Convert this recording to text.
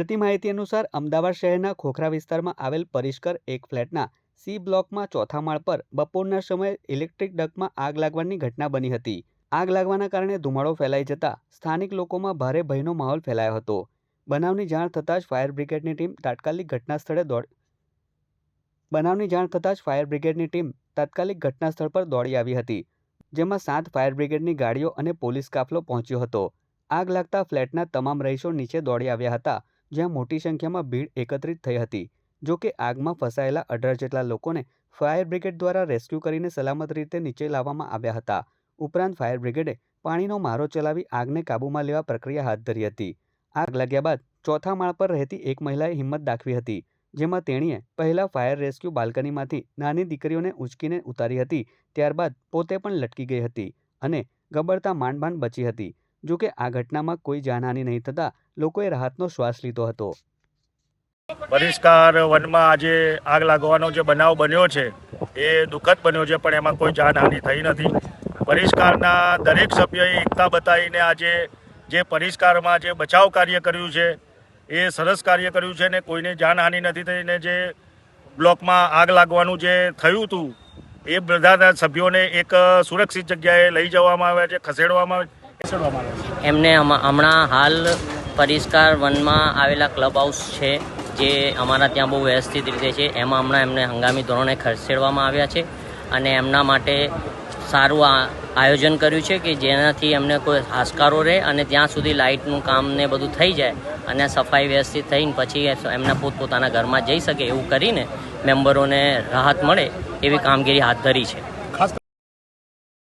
મળતી માહિતી અનુસાર અમદાવાદ શહેરના ખોખરા વિસ્તારમાં આવેલ પરિષ્કર એક ફ્લેટના સી બ્લોકમાં ચોથા માળ પર બપોરના સમયે ઇલેક્ટ્રિક ડકમાં આગ લાગવાની ઘટના બની હતી. આગ લાગવાના કારણે ધુમાડો ફેલાઈ જતા સ્થાનિક લોકોમાં ભારે ભયનો માહોલ ફેલાયો હતો. બનાવની જાણ થતાં જ ફાયર બ્રિગેડની ટીમ તાત્કાલિક ઘટના સ્થળ પર દોડી આવી હતી, જેમાં 7 ફાયર બ્રિગેડની ગાડીઓ અને પોલીસ કાફલો પહોંચ્યો હતો. આગ લાગતા ફ્લેટના તમામ રહીશો નીચે દોડી આવ્યા હતા, જ્યાં મોટી સંખ્યામાં ભીડ એકત્રિત થઈ હતી. જો કે આગમાં ફસાયેલા 18 જેટલા લોકોને ફાયર બ્રિગેડ દ્વારા રેસ્ક્યુ કરીને સલામત રીતે નીચે લાવવામાં આવ્યા હતા. ઉપરાંત ફાયર બ્રિગેડે પાણીનો મારો ચલાવી આગને કાબૂમાં લેવા પ્રક્રિયા હાથ ધરી હતી. આગ લાગ્યા બાદ ચોથા માળ પર રહેતી એક મહિલાએ હિંમત દાખવી હતી, જેમાં તેણીએ પહેલા ફાયર રેસ્ક્યુ બાલ્કનીમાંથી નાની દીકરીઓને ઉંચકીને ઉતારી હતી. ત્યારબાદ પોતે પણ લટકી ગઈ હતી અને ગબડતા માંડ બચી હતી. જો કે આ ઘટનામાં કોઈ જાનહાનિ નહીં થતાં લોકોએ રાહતનો શ્વાસ લીધો હતો. પરિષ્કાર વનમાં આજે આગ લાગવાનો જે બનાવ બન્યો છે એ દુઃખદ બન્યો છે, પણ એમાં કોઈ જાનહાનિ થઈ નથી. પરિષ્કારના દરેક સભ્યોએ એકતા બતાવીને આજે જે પરિષ્કારમાં જે બચાવ કાર્ય કર્યું છે એ સરસ કાર્ય કર્યું છે ને કોઈને જાનહાનિ નથી થઈ. ને જે બ્લોકમાં આગ લાગવાનું જે થયું હતું એ બધાના સભ્યોને એક સુરક્ષિત જગ્યાએ લઈ જવામાં આવ્યા છે, ખસેડવામાં આવે. એમને હમણાં હાલ પરિષ્કાર વનમાં આવેલા ક્લબ હાઉસ છે જે અમારા ત્યાં બહુ વ્યવસ્થિત રીતે છે, એમાં હમણાં એમને હંગામી ધોરણે ખસેડવામાં આવ્યા છે અને એમના માટે સારું આયોજન કર્યું છે કે જેનાથી એમને કોઈ હાશકારો રહે અને ત્યાં સુધી લાઇટનું કામ ને બધું થઈ જાય અને સફાઈ વ્યવસ્થિત થઈને પછી એમના પોતપોતાના ઘરમાં જઈ શકે એવું કરીને મેમ્બરોને રાહત મળે એવી કામગીરી હાથ ધરી છે.